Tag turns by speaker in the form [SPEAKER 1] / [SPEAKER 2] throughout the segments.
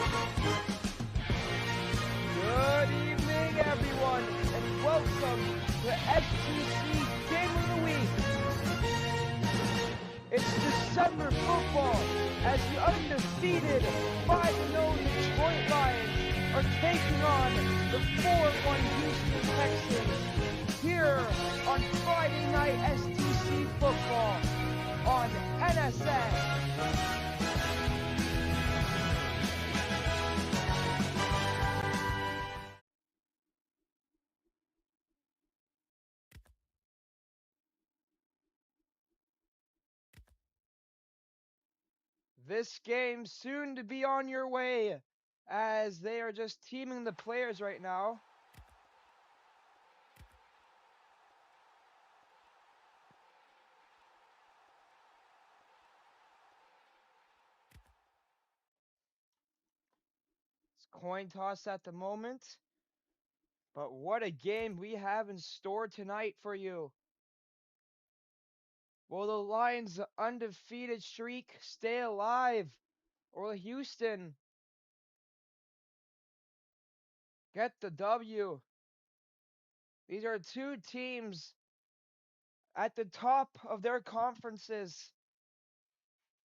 [SPEAKER 1] Good evening, everyone, and welcome to STC Game of the Week. It's December football as the undefeated 5-0 Detroit Lions are taking on the 4-1 Houston Texans here on Friday Night STC Football on NSN. This game soon to be on your way as they are just teaming the players right now. It's coin toss at the moment. But what a game we have in store tonight for you. Will the Lions' undefeated streak stay alive? Or will Houston get the W? These are two teams at the top of their conferences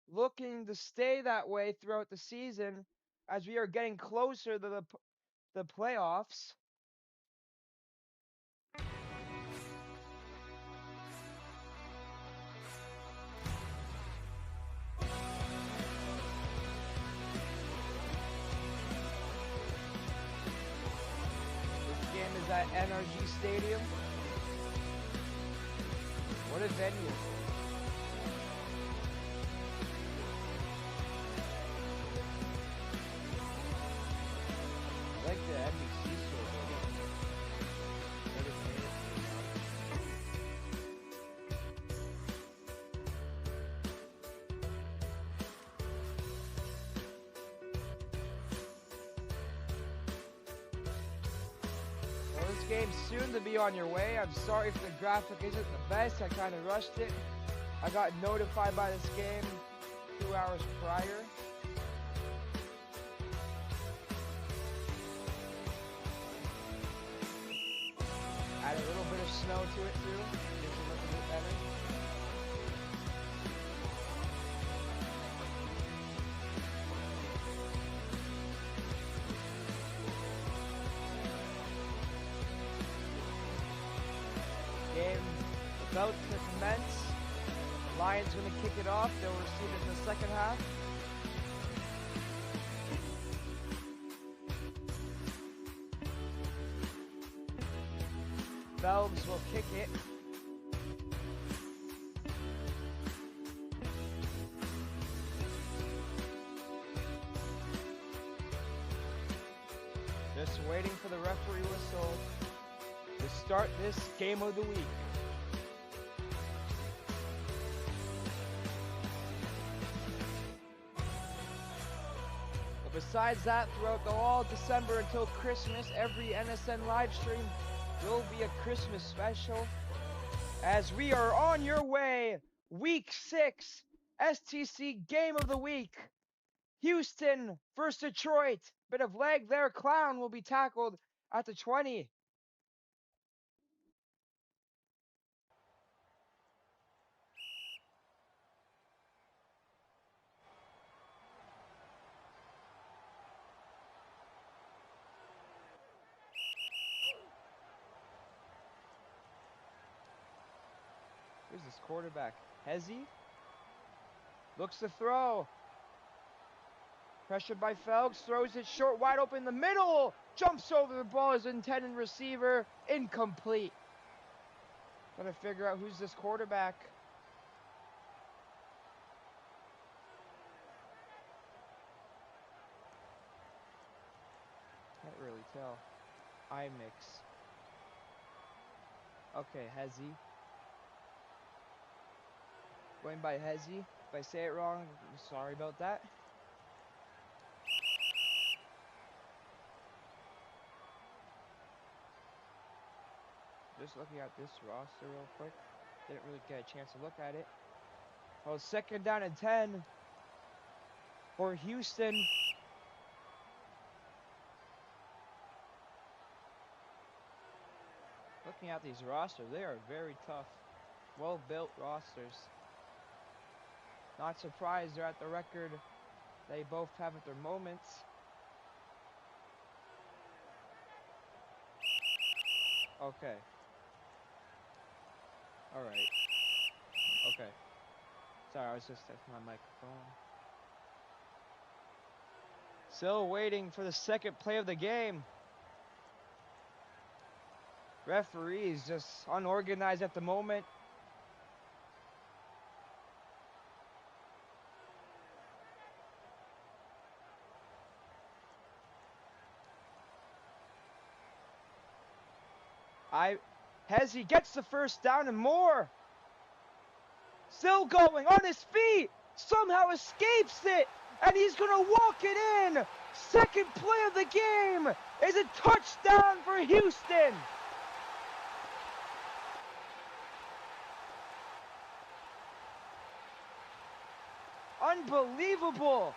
[SPEAKER 1] looking to stay that way throughout the season as we are getting closer to the playoffs. This game is at NRG Stadium. What a venue. I like the NBC store building. Never made it. Well, this game's soon to be on your way. I'm sorry if the graphic isn't the best. I kind of rushed it. I got notified by this game 2 hours prior. Add a little bit of snow to it too. Makes it look a bit better. Game about to commence. Lions going to kick it off. They'll receive it in the second half. Phelps will kick it. Just waiting for the referee whistle to start this game of the week. But besides that, throughout the all December until Christmas, every NSN live stream will be a Christmas special as we are on your way. Week 6 STC Game of the Week. Houston versus Detroit. Bit of leg there. Clown will be tackled at the 20. Who's this quarterback? Hezzy? Looks to throw. Pressured by Phelps. Throws it short, wide open in the middle. Jumps over the ball as intended receiver. Incomplete. Trying to figure out who's this quarterback. Can't really tell. iMix. Okay, Hezzy. Going by Hezzy. If I say it wrong, I'm sorry about that. Just looking at this roster real quick. Didn't really get a chance to look at it. Oh, second down and 10 for Houston. Looking at these rosters, they are very tough, well-built rosters. Not surprised they're at the record they both have at their moments. Okay. Alright. Okay. Sorry, I was just testing my microphone. Still waiting for the second play of the game. Referees just unorganized at the moment. Hezzy gets the first down and more. Still going on his feet. Somehow escapes it. And he's going to walk it in. Second play of the game is a touchdown for Houston. Unbelievable.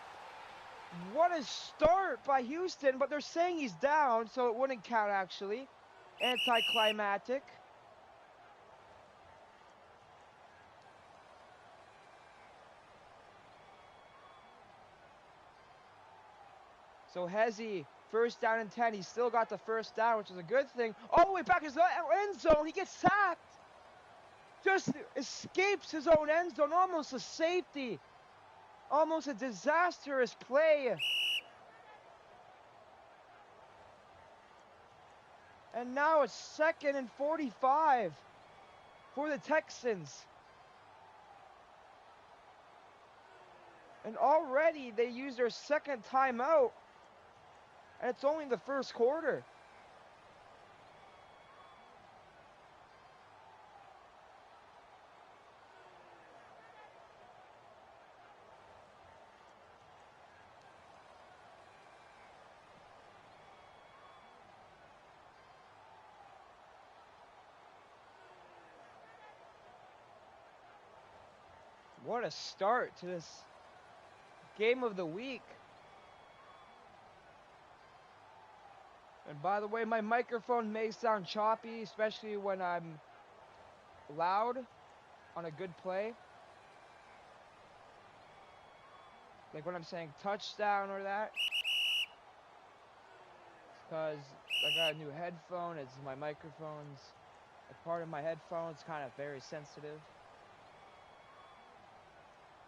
[SPEAKER 1] What a start by Houston, but they're saying he's down, so it wouldn't count actually. Anticlimactic. So Hezzy, first down and 10. He's still got the first down, which is a good thing. All the way back his end zone. He gets sacked. Just escapes his own end zone. Almost a safety. Almost a disastrous play. And now it's 2nd and 45 for the Texans. And already they used their second timeout. And it's only the first quarter. What a start to this game of the week. And by the way, my microphone may sound choppy, especially when I'm loud on a good play. Like when I'm saying touchdown or that. Because I got a new headphone. It's my microphone's a part of my headphones, kind of very sensitive.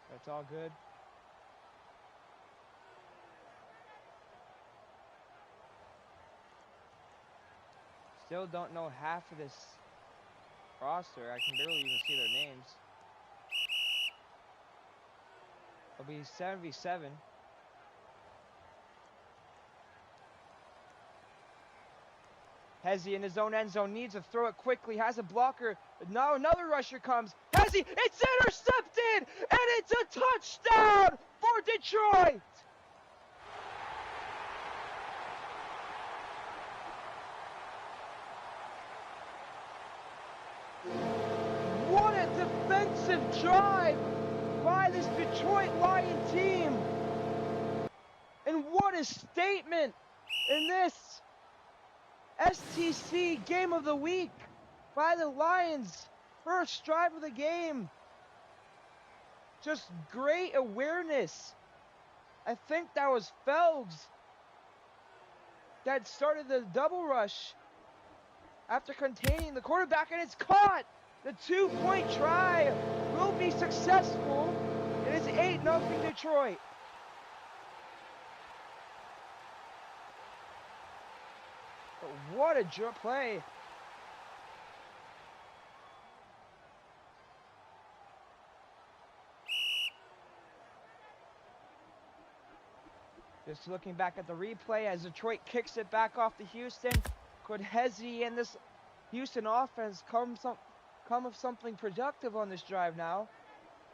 [SPEAKER 1] But it's all good. Still don't know half of this roster. I can barely even see their names. It'll be 7v7. Hezzy in his own end zone needs to throw it quickly. Has a blocker. Now another rusher comes. Hezzy, it's intercepted! And it's a touchdown for Detroit! What a defensive drive by this Detroit Lion team! And what a statement in this STC Game of the Week by the Lions. First drive of the game. Just great awareness. I think that was Felgs that started the double rush after containing the quarterback, and it's caught. The 2-point try will be successful. It is 8-0 Detroit. But what a play. Just looking back at the replay as Detroit kicks it back off to Houston. Could Hezzy and this Houston offense come of something productive on this drive now?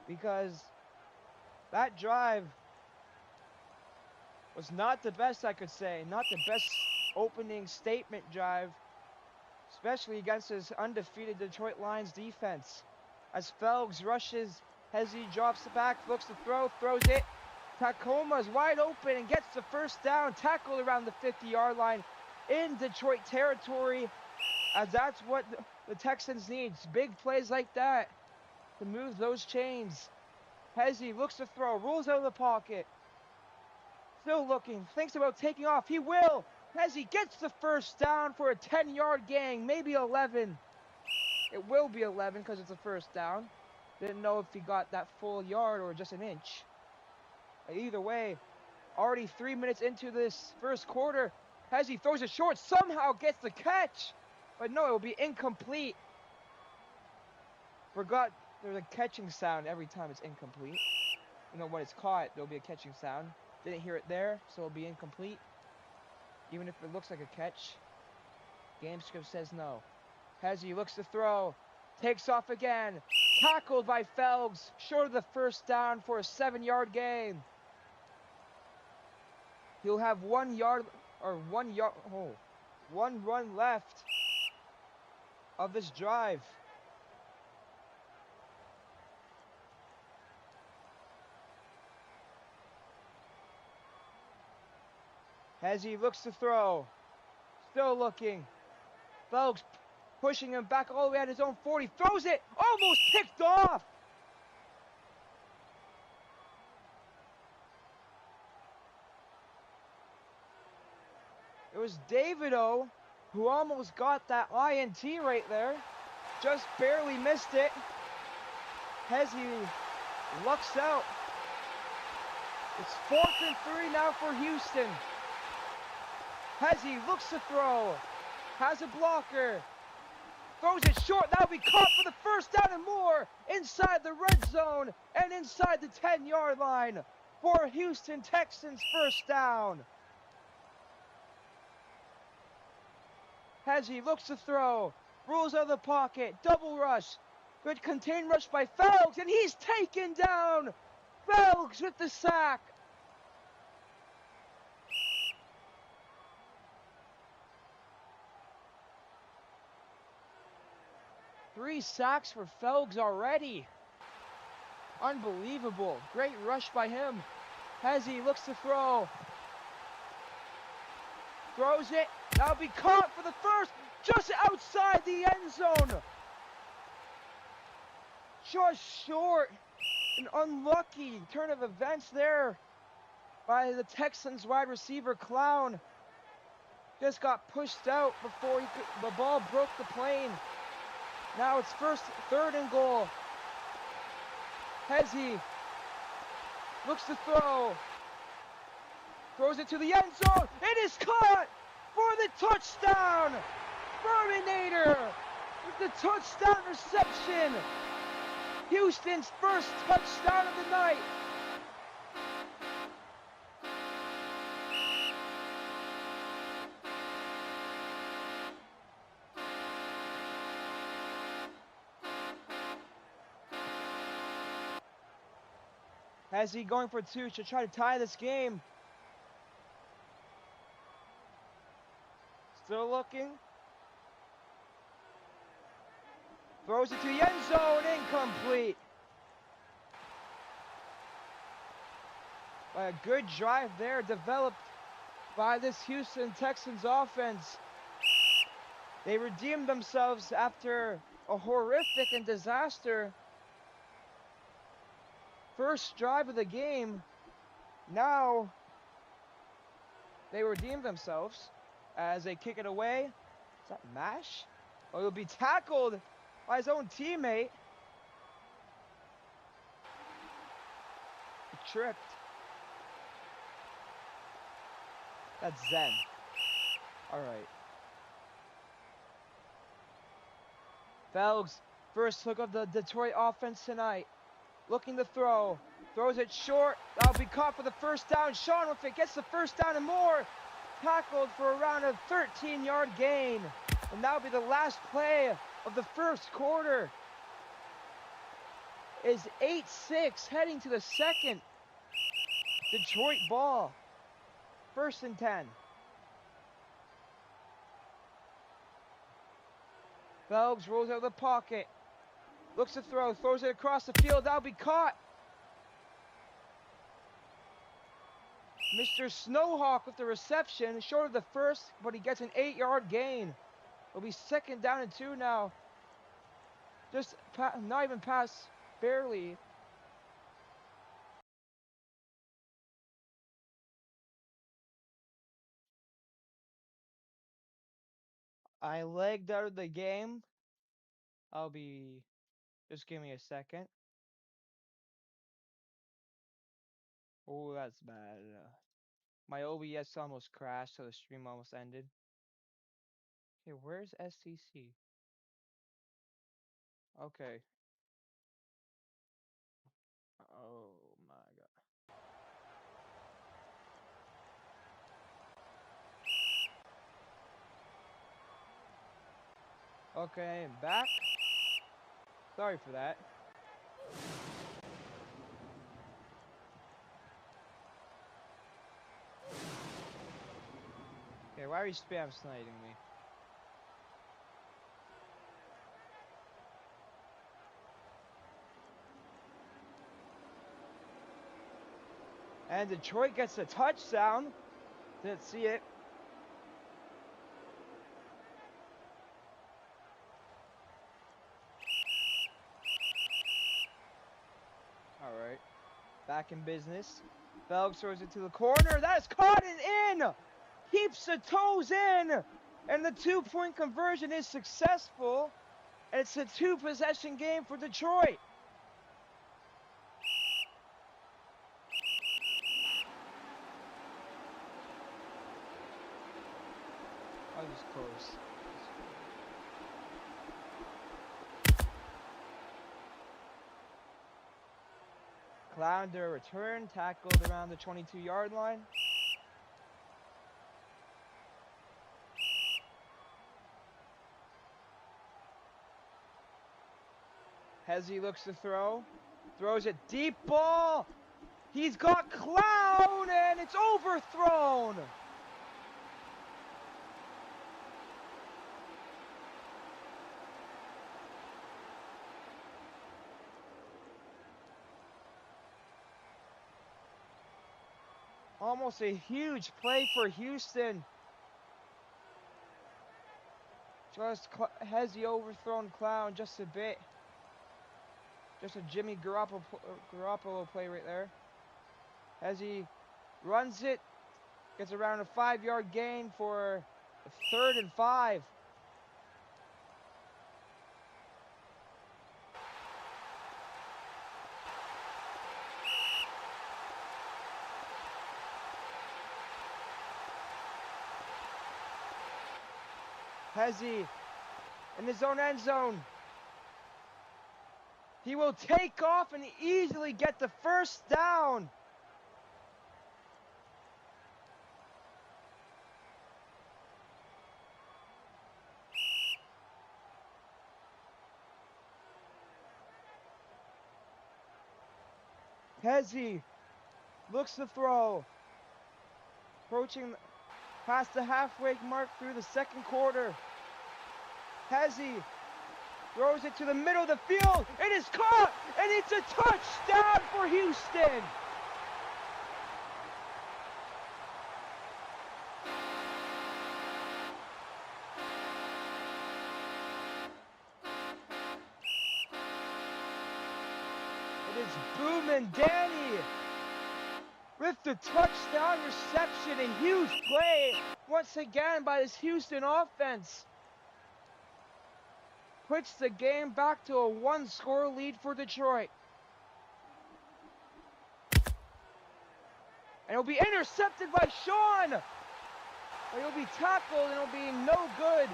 [SPEAKER 1] Because that drive was not the best, I could say. Not the best opening statement drive, especially against his undefeated Detroit Lions defense. As Felgs rushes, Hezzy drops the back, looks to throw, throws it. Tacoma's wide open and gets the first down, tackled around the 50-yard line in Detroit territory. as that's what the Texans need. Big plays like that to move those chains. Hezzy looks to throw, rolls out of the pocket. Still looking, thinks about taking off. He will. Hezzy gets the first down for a 10-yard gain, maybe 11. It will be 11 because it's a first down. Didn't know if he got that full yard or just an inch. Either way, already 3 minutes into this first quarter, Hezzy throws it short, somehow gets the catch. But no, it will be incomplete. Forgot there's a catching sound every time it's incomplete. You know, when it's caught, there'll be a catching sound. Didn't hear it there, so it'll be incomplete. Even if it looks like a catch. Game script says no. Hezzy looks to throw. Takes off again. Tackled by Felgs. Short of the first down for a 7-yard gain. He'll have 1 yard, or 1 yard, one run left of this drive. Hezzy looks to throw. Still looking. Felgs pushing him back all the way at his own 40. Throws it. Almost picked off. It was Davido who almost got that INT right there. Just barely missed it. Hezzy lucks out. It's 4th and 3 now for Houston. Hezzy looks to throw. Has a blocker. Throws it short. That'll be caught for the first down and more. Inside the red zone and inside the 10-yard line for Houston Texans first down. Hezzy looks to throw. Rolls out of the pocket. Double rush. Good contained rush by Felgs. And he's taken down. Felgs with the sack. Three sacks for Felgs already. Unbelievable. Great rush by him. Hezzy looks to throw. Throws it. That'll be caught for the first. Just outside the end zone. Just short. An unlucky turn of events there by the Texans wide receiver Clown. Just got pushed out before the ball broke the plane. Now it's 3rd and goal. Hezzy looks to throw. Throws it to the end zone. It is caught for the touchdown. Terminator with the touchdown reception. Houston's first touchdown of the night. Hezzy going for 2 to try to tie this game. Still looking. Throws it to the end zone. Incomplete. A good drive there developed by this Houston Texans offense. They redeemed themselves after a horrific and disaster first drive of the game. Now they redeem themselves as they kick it away. Is that Mash? Oh, he'll be tackled by his own teammate. He tripped. That's Zen. Alright. Felgs, first look of the Detroit offense tonight. Looking to throw. Throws it short. That'll be caught for the first down. Sean with it gets the first down and more. Tackled for around a 13-yard gain. And that'll be the last play of the first quarter. Is 8-6 heading to the second. Detroit ball. 1st and 10. Felgs rolls out of the pocket. Looks to throw. Throws it across the field. That'll be caught. Mr. Snowhawk with the reception. Short of the first, but he gets an 8-yard gain. It'll be 2nd down and 2 now. Just not even past, barely. I legged out of the game. I'll be. Just give me a second. Oh, that's bad. My OBS almost crashed, so the stream almost ended. Okay, where's STC? Okay. Oh my god. Okay, I'm back. Sorry for that. Okay, why are you spam sniping me? And Detroit gets a touchdown. Didn't see it. Alright. Back in business. Phelps throws it to the corner. That is caught and in! Keeps the toes in! And the 2-point conversion is successful. And it's a 2-possession game for Detroit. I'll just close. Clounder return, tackled around the 22-yard line. Hezzy looks to throw. Throws it deep ball. He's got Clown and it's overthrown. Almost a huge play for Houston. Just Hezzy overthrown Clown just a bit. Just a Jimmy Garoppolo play right there. Hezzy runs it. Gets around a 5-yard gain for a 3rd and 5. Hezzy in his own end zone. He will take off and easily get the 1st down. Hezzy looks to throw. Approaching past the halfway mark through the 2nd quarter. Hezzy throws it to the middle of the field. It is caught, and it's a touchdown for Houston. It is Boomin Danny with the touchdown reception. A huge play once again by this Houston offense. Puts the game back to a 1-score lead for Detroit. And it'll be intercepted by Sean. But he'll be tackled and it'll be no good.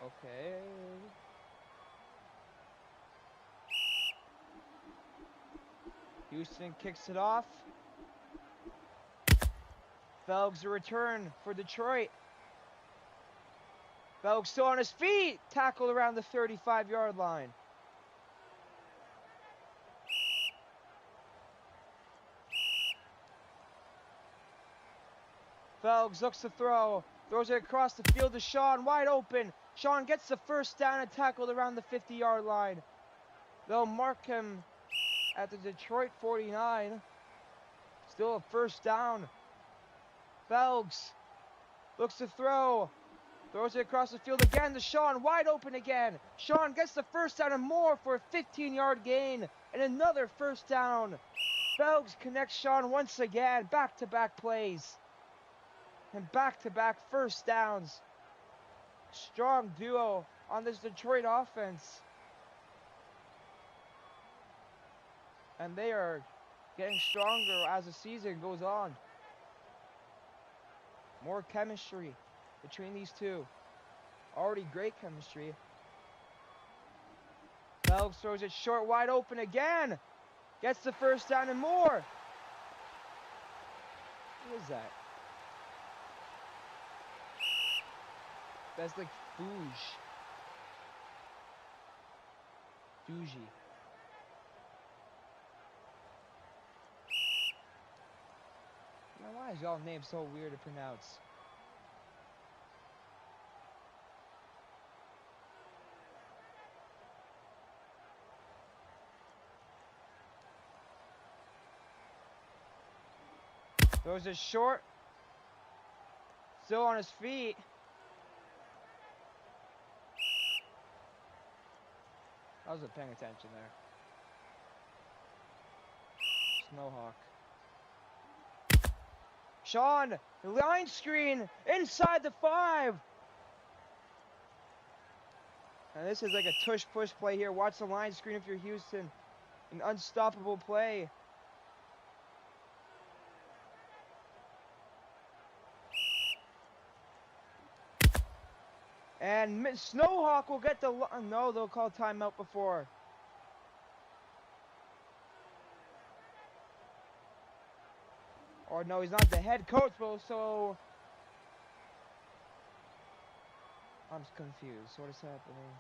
[SPEAKER 1] Okay. Houston kicks it off. Phelps a return for Detroit. Phelps still on his feet. Tackled around the 35-yard line. Phelps looks to throw. Throws it across the field to Sean. Wide open. Sean gets the 1st down and tackled around the 50-yard line. They'll mark him at the Detroit 49. Still a first down. Felgs looks to throw. Throws it across the field again to Sean, wide open again. Sean gets the first down and more for a 15-yard gain. And another first down. Felgs connects Sean once again. Back-to-back plays. And back-to-back first downs. Strong duo on this Detroit offense. And they are getting stronger as the season goes on. More chemistry between these two. Already great chemistry. Felgs throws it short, wide open again. Gets the first down and more. What is that? That's like Fouge. Dougie. Now, why is y'all name so weird to pronounce? Throws it short. Still on his feet. I wasn't paying attention there. Snowhawk. Sean, line screen inside the 5. And this is like a tush-push play here. Watch the line screen if you're Houston. An unstoppable play. And Snowhawk will get the... No, they'll call timeout before. Or no, he's not the head coach, bro, so... I'm confused. What is happening?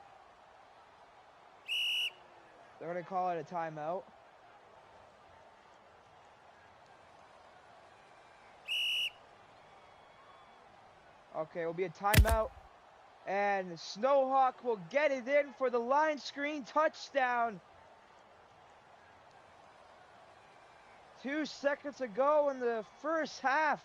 [SPEAKER 1] They're going to call it a timeout. Okay, it will be a timeout. And Snowhawk will get it in for the line screen touchdown. 2 seconds ago in the first half.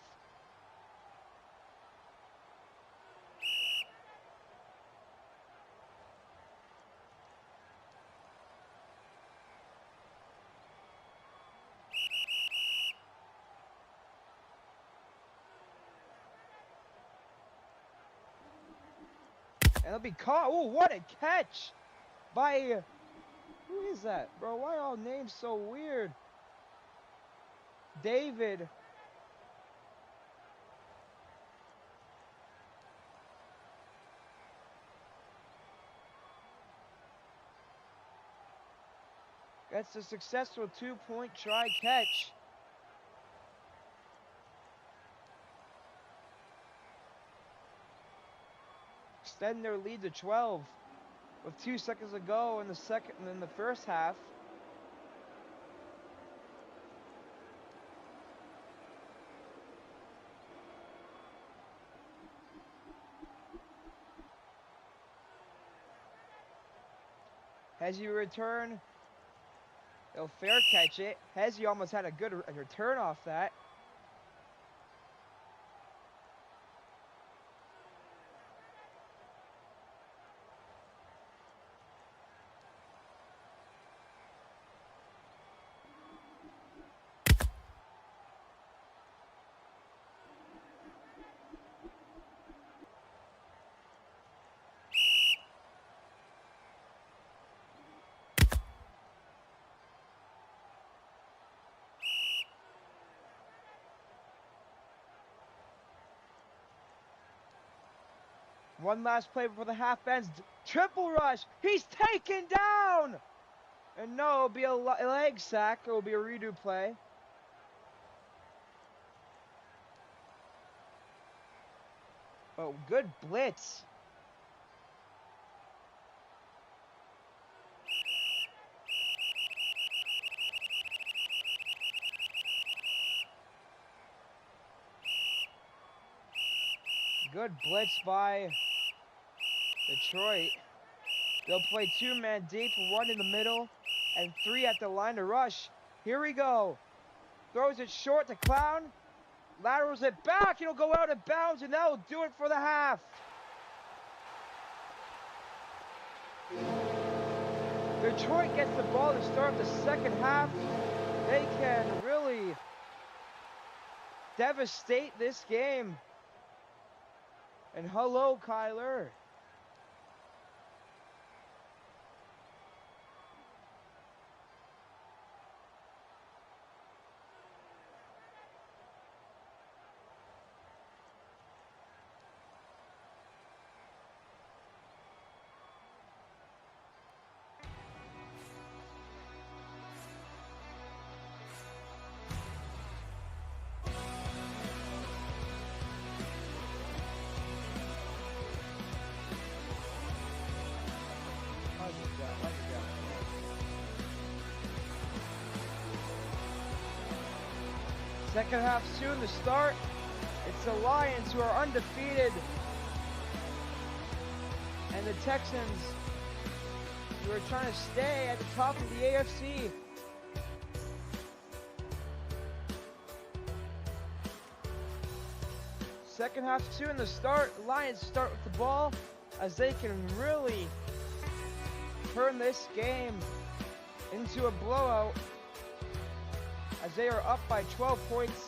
[SPEAKER 1] And it'll be caught. Oh, what a catch by... Who is that? Bro, why are all names so weird? David. Gets a successful 2-point try catch. Extend their lead to 12 with 2 seconds to go in the first half. Hezzy return. They'll fair catch it. Hezzy almost had a good return off that. One last play before the half ends. Triple rush. He's taken down. And no, it'll be a leg sack. It will be a redo play. Oh, good blitz. Good blitz by Detroit. They'll play 2-man deep, one in the middle. and 3 at the line to rush. Here we go. Throws it short to Clown. Laterals it back. It'll go out of bounds, and that'll do it for the half. Detroit gets the ball to start the second half. They can really devastate this game. And hello, Kyler. Second half soon to start. It's the Lions who are undefeated. And the Texans who are trying to stay at the top of the AFC. Second half soon to start. Lions start with the ball as they can really turn this game into a blowout, as they are up by 12 points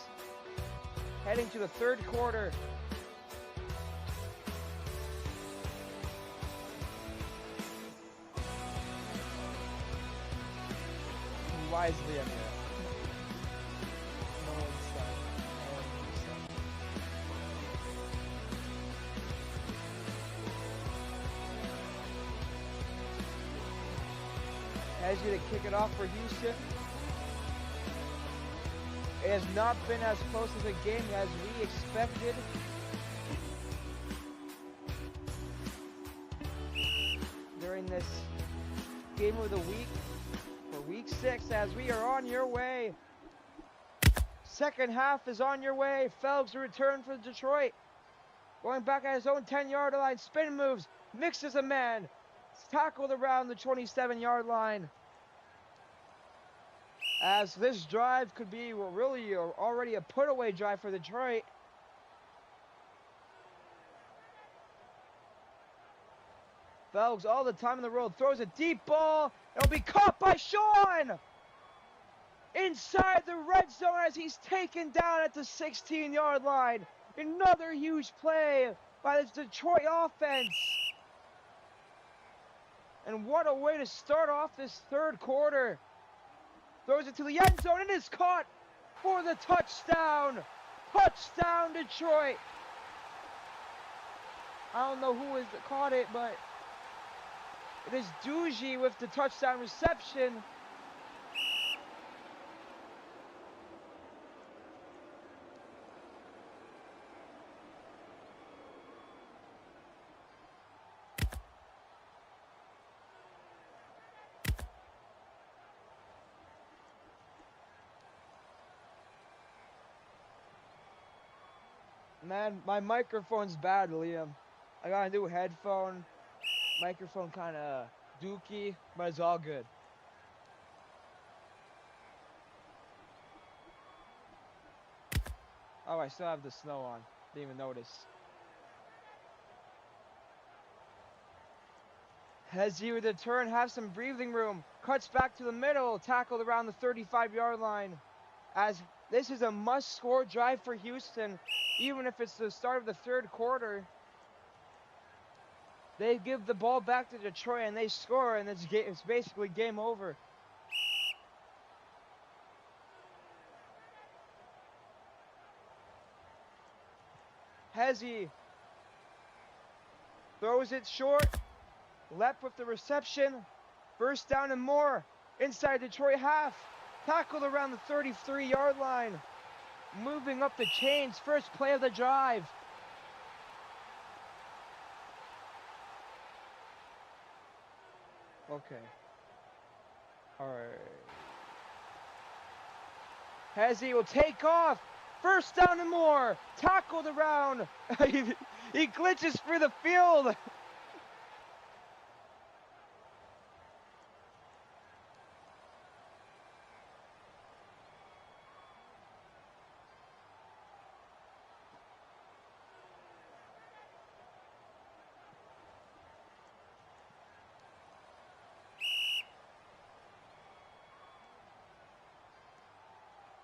[SPEAKER 1] heading to the third quarter. Why is Liam here? No one's Hezzy to kick it off for Houston. It has not been as close as a game as we expected. During this game of the week for week 6, as we are on your way. Second half is on your way. Phelps return for Detroit. Going back at his own 10-yard line. Spin moves. Mixes a man. Tackled around the 27-yard line. As this drive could be really already a put-away drive for Detroit. Phelps all the time in the road. Throws a deep ball. It'll be caught by Sean! Inside the red zone as he's taken down at the 16-yard line. Another huge play by the Detroit offense. And what a way to start off this third quarter. Throws it to the end zone and is caught for the touchdown. Touchdown, Detroit. I don't know who caught it, but it is Dougie with the touchdown reception. Man, my microphone's bad, Liam. I got a new headphone. Microphone kind of dookie, but it's all good. Oh, I still have the snow on. Didn't even notice. Hezzy with a turn, have some breathing room. Cuts back to the middle, tackled around the 35-yard line. As this is a must-score drive for Houston, even if it's the start of the third quarter. They give the ball back to Detroit and they score, and it's basically game over. Hezzy throws it short. Lep with the reception. First down and more. Inside Detroit half. Tackled around the 33-yard line. Moving up the chains. First play of the drive. Okay. Alright. Hezzy will take off. First down and more. Tackled around. He glitches through the field.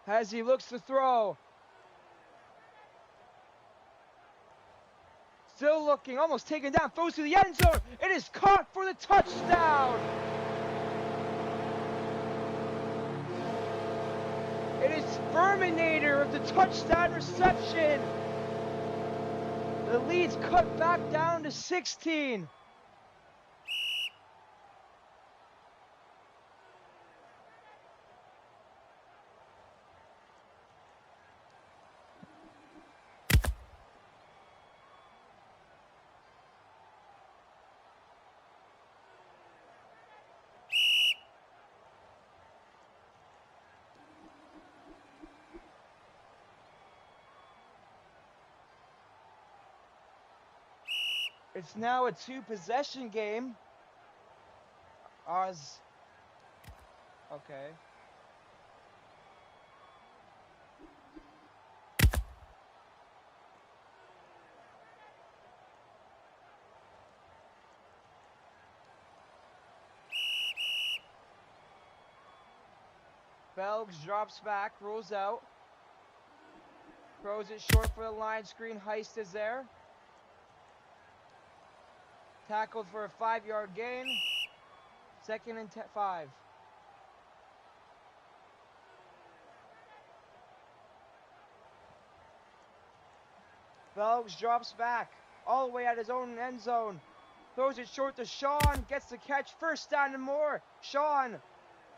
[SPEAKER 1] As he looks to throw. Still looking, almost taken down, throws to the end zone. It is caught for the touchdown. It is Verminator of the touchdown reception. The lead's cut back down to 16. It's now a 2-possession game. Okay. Phelps drops back, rolls out. Throws it short for the line screen. Heist is there. Tackled for a 5-yard gain. 2nd and 5. Phelps drops back all the way at his own end zone. Throws it short to Sean. Gets the catch. 1st down and more. Sean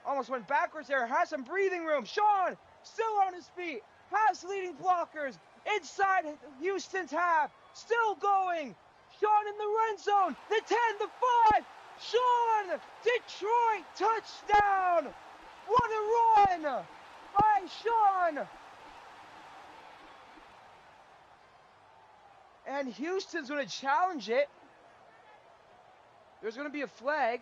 [SPEAKER 1] almost went backwards there. Has some breathing room. Sean still on his feet. Has leading blockers. Inside Houston's half. Still going. Sean in the red zone. The 10, the 5. Sean! Detroit touchdown! What a run by Sean! And Houston's going to challenge it. There's going to be a flag.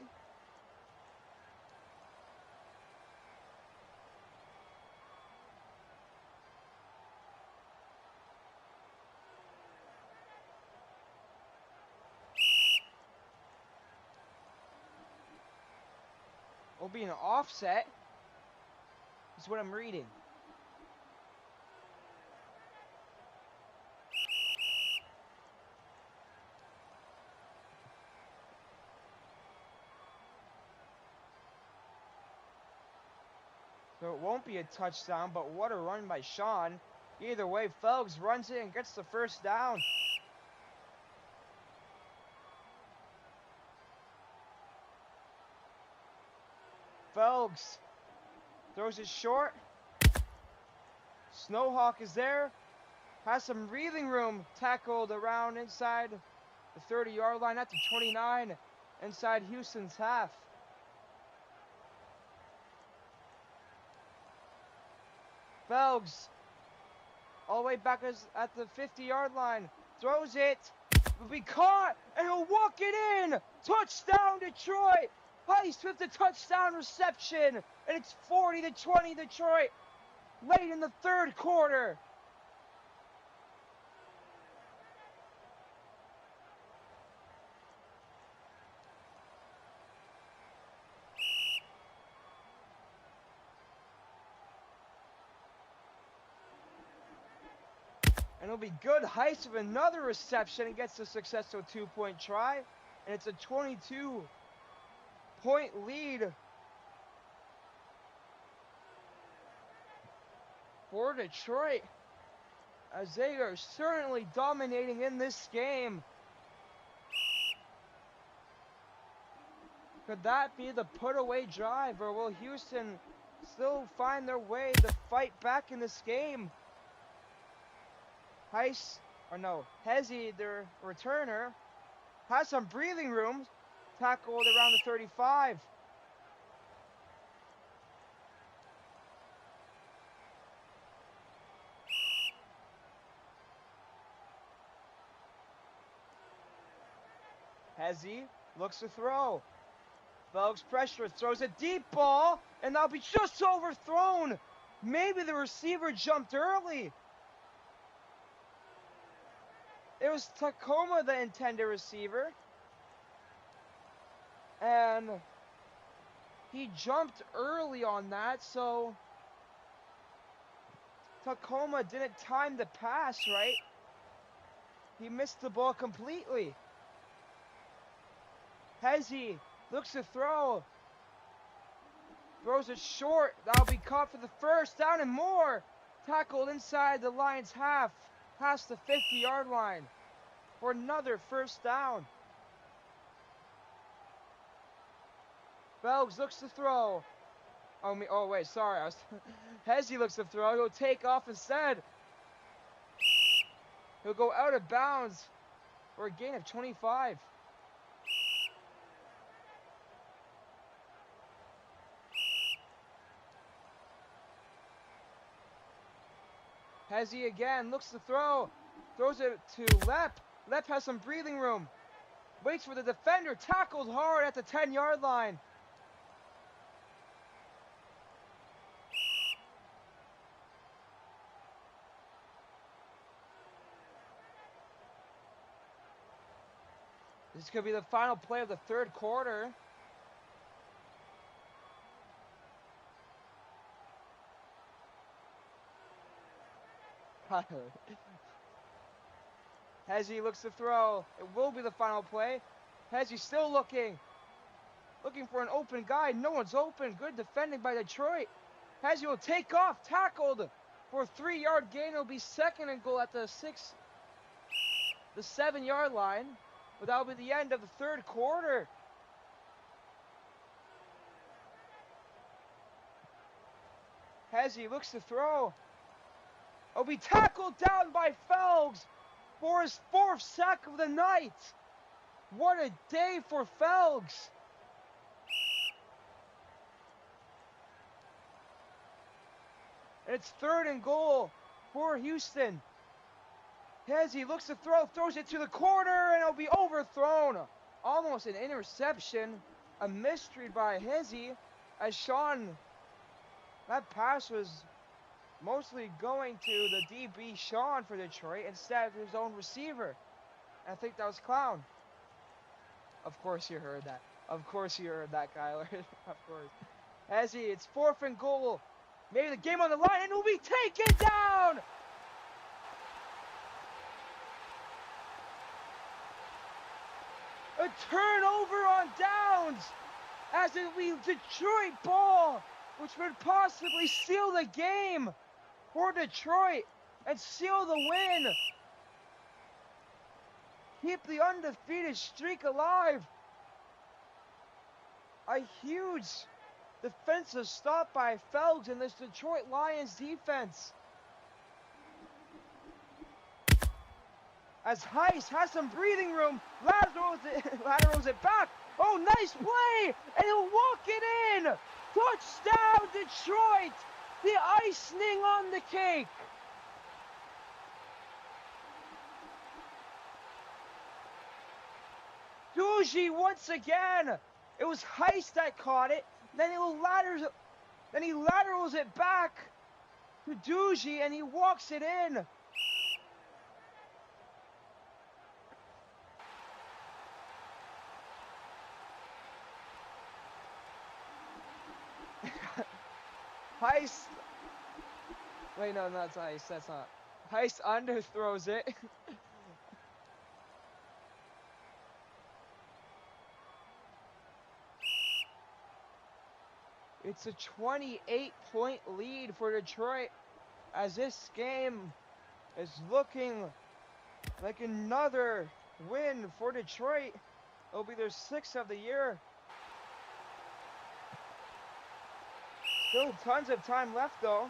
[SPEAKER 1] Will be an offset. Is what I'm reading. So it won't be a touchdown, but what a run by Sean. Either way, Phelps runs it and gets the 1st down. Phelps throws it short. Snowhawk is there. Has some breathing room. Tackled around inside the 30-yard line at the 29. Inside Houston's half. Phelps all the way back at the 50-yard line. Throws it. Will be caught. And he'll walk it in. Touchdown Detroit. Heist with the touchdown reception. And it's 40-20 Detroit. Late in the 3rd quarter. And it'll be good. Heist with another reception and gets a successful 2-point try. And it's a 22-point lead for Detroit, as they are certainly dominating in this game. Could that be the put-away drive, or will Houston still find their way to fight back in this game? Hezzy, their returner, has some breathing room. Tackled around the 35. Hezzy looks to throw. Phelps pressure, throws a deep ball, and that'll be just overthrown. Maybe the receiver jumped early. It was Tacoma, the intended receiver. And he jumped early on that, so Tacoma didn't time the pass right. He missed the ball completely. Hezzy looks to throw. Throws it short. That'll be caught for the first down and more. Tackled inside the Lions' half, past the 50-yard line for another first down. Phelps looks to throw. Oh wait, sorry. Hezzy looks to throw. He'll take off instead. He'll go out of bounds for a gain of 25. Hezzy again looks to throw. Throws it to Lep. Lep has some breathing room. Waits for the defender. Tackled hard at the 10-yard line. This could be the final play of the third quarter. Hezzy looks to throw. It will be the final play. Hezzy still looking. Looking for an open guy. No one's open. Good defending by Detroit. Hezzy will take off. Tackled for a 3-yard gain. It'll be second and goal at the 7-yard line. But that'll be the end of the third quarter. Hezzy looks to throw. It'll be tackled down by Phelps for his 4th sack of the night. What a day for Phelps. And it's 3rd and goal for Houston. Hezzy looks to throw, throws it to the corner, and it'll be overthrown. Almost an interception. A mystery by Hezzy, as Sean, that pass was mostly going to the DB Sean for Detroit instead of his own receiver. And I think that was Clown. Of course you heard that. Of course you heard that, Kyler. Of course. Hezzy, it's 4th and goal. Maybe the game on the line, and it will be taken down! A turnover on downs as it will be Detroit ball, which would possibly seal the game for Detroit and seal the win. Keep the undefeated streak alive. A huge defensive stop by Phelps in this Detroit Lions defense. As Heist has some breathing room, laterals it back. Oh, nice play! And he'll walk it in! Touchdown, Detroit! The icing on the cake! Duji once again! It was Heist that caught it. Then he laterals it back to Duji, and he walks it in. Heist. Wait, no, that's Heist. That's not. Heist underthrows it. It's a 28-point lead for Detroit as this game is looking like another win for Detroit. It'll be their 6th of the year. Still tons of time left, though.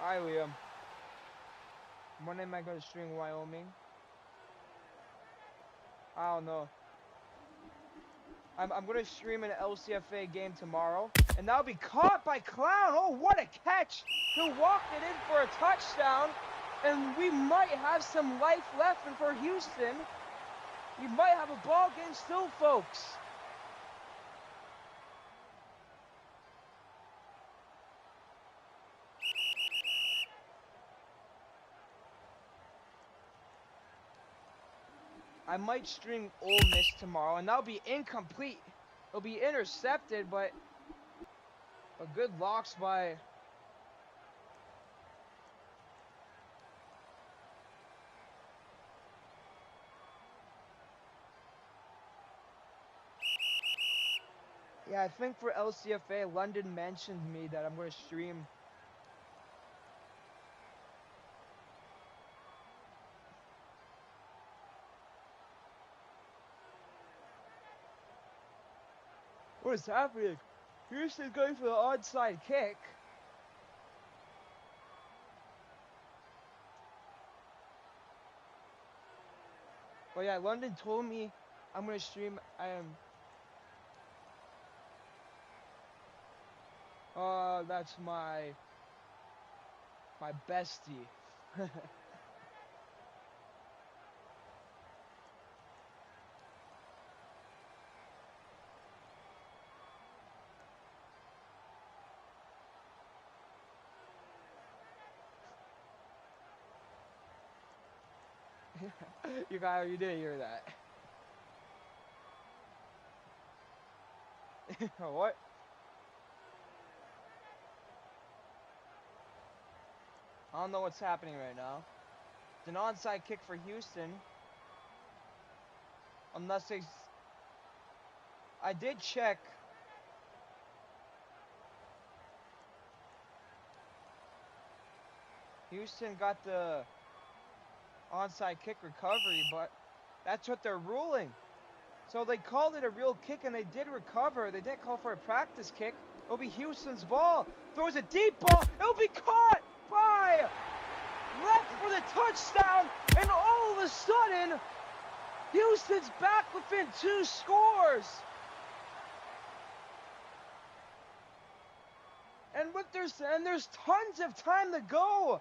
[SPEAKER 1] Hi, Liam. When am I going to stream Wyoming? I don't know. I'm going to stream an LCFA game tomorrow. And that'll be caught by Clown. Oh, what a catch. He'll walk it in for a touchdown. And we might have some life left for Houston. We might have a ball game still, folks. I might stream Ole Miss tomorrow, and that'll be incomplete. It'll be intercepted, but A good locks by... Yeah, I think for LCFA, London mentioned me that I'm going to stream. What is happening? Houston's going for the onside kick. But yeah, London told me I'm going to stream. That's my bestie. You didn't hear that. What? I don't know what's happening right now. It's an onside kick for Houston. Unless they... I did check. Houston got the onside kick recovery, but that's what they're ruling. So they called it a real kick and they did recover. They didn't call for a practice kick. It'll be Houston's ball. Throws a deep ball. It'll be caught by left for the touchdown. And all of a sudden, Houston's back within 2 scores. And there's tons of time to go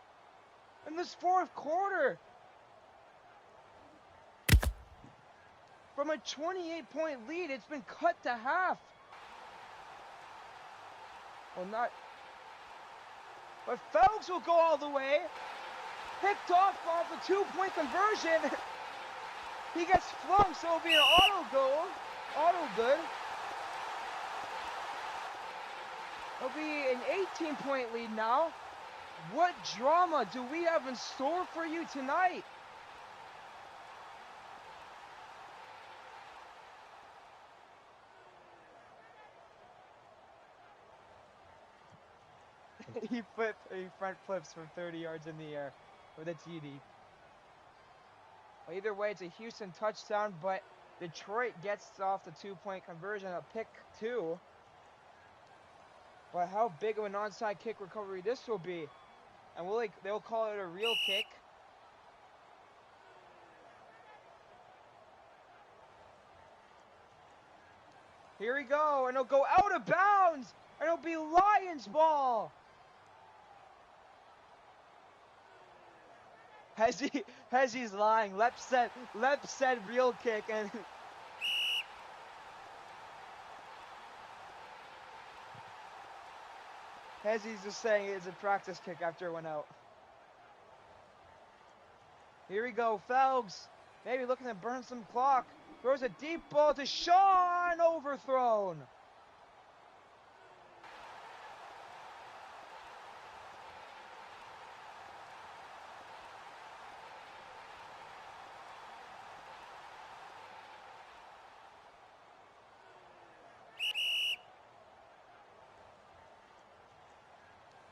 [SPEAKER 1] in this fourth quarter. From a 28-point lead, it's been cut to half. Well, not... But Phelps will go all the way. Picked off a 2-point conversion. He gets flung, so it'll be an auto goal. Auto good. It'll be an 18-point lead now. What drama do we have in store for you tonight? He front flips from 30 yards in the air with a TD. Well, either way, it's a Houston touchdown, but Detroit gets off the 2-point conversion, a pick 2. But how big of an onside kick recovery this will be? And they'll call it a real kick. Here we go, and it'll go out of bounds, and it'll be Lions ball. Hezzy's lying. Lep said real kick, and Hezzy's just saying it's a practice kick after it went out. Here we go, Phelps. Maybe looking to burn some clock. Throws a deep ball to Sean, overthrown.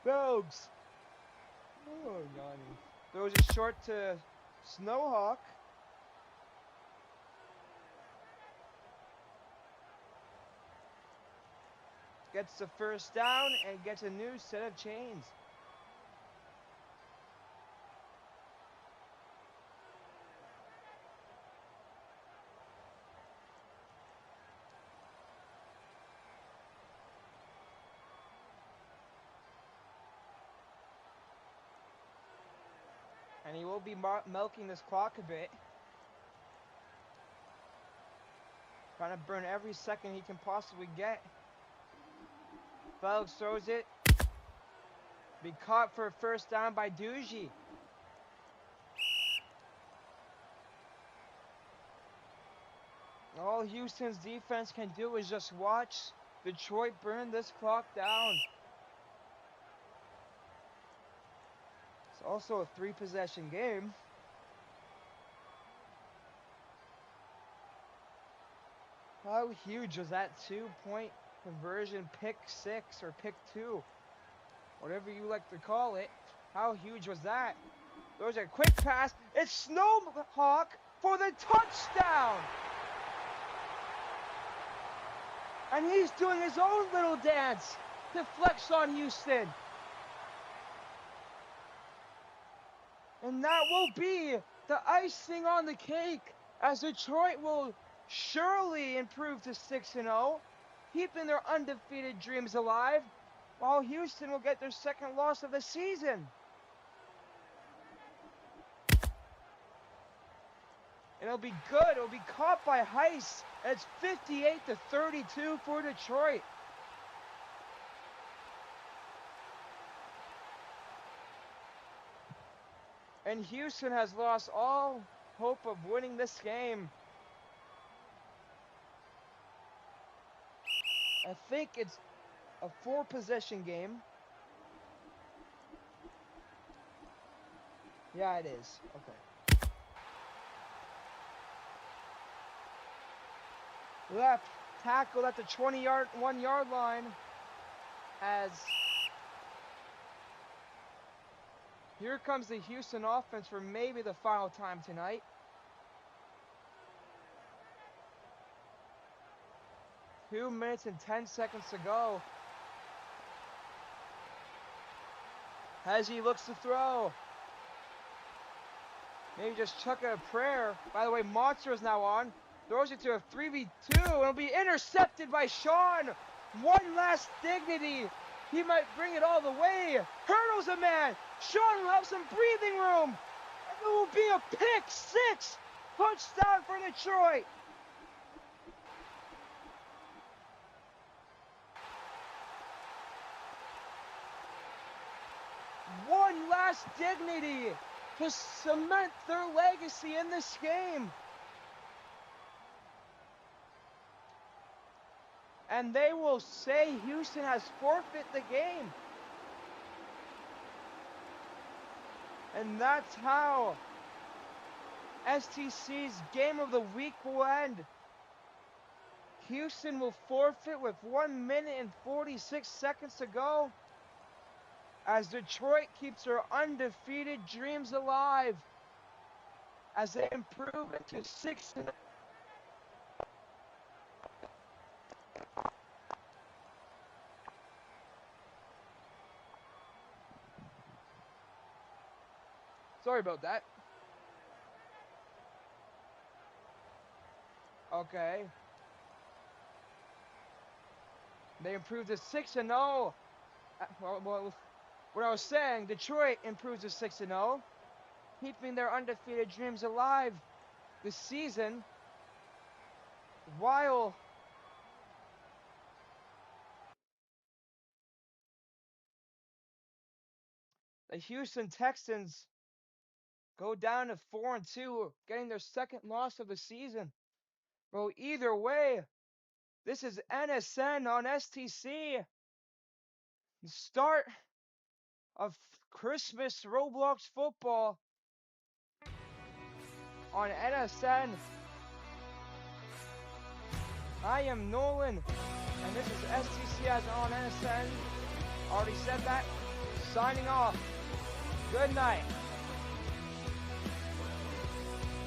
[SPEAKER 1] Phelps. Oh, yawning. Throws it short to Snowhawk. Gets the first down and gets a new set of chains. And he will be milking this clock a bit. Trying to burn every second he can possibly get. Phelps throws it. Be caught for a first down by Duji. All Houston's defense can do is just watch Detroit burn this clock down. It's also a 3-possession game. How huge was that 2-point conversion, pick 6 or pick 2? Whatever you like to call it. How huge was that? There's a quick pass. It's Snowhawk for the touchdown! And he's doing his own little dance to flex on Houston. And that will be the icing on the cake, as Detroit will surely improve to 6-0, keeping their undefeated dreams alive, while Houston will get their second loss of the season. It'll be good. It'll be caught by Heiss. And it's 58-32 for Detroit. And Houston has lost all hope of winning this game. I think it's a 4-possession game. Yeah, it is. Okay. Left tackle at the 1-yard line, as here comes the Houston offense for maybe the final time tonight. Two minutes and 10 seconds to go. As he looks to throw. Maybe just chuck a prayer. By the way, Monster is now on. Throws it to a 3v2. It'll be intercepted by Sean. One last dignity. He might bring it all the way. Hurdles a man. Sean will have some breathing room. And it will be a pick 6. Touchdown for Detroit. One last dignity to cement their legacy in this game. And they will say Houston has forfeit the game. And that's how STC's Game of the Week will end. Houston will forfeit with 1 minute and 46 seconds to go, as Detroit keeps their undefeated dreams alive as they improve into 6-0. Sorry about that. Okay. They improved to 6-0. Well, what I was saying, Detroit improves to 6-0, keeping their undefeated dreams alive this season, while the Houston Texans go down to 4-2, getting their second loss of the season. Well, either way, this is NSN on STC. The start of Christmas Roblox football on NSN. I am Nolan, and this is STC as on NSN. Already said that. Signing off. Good night.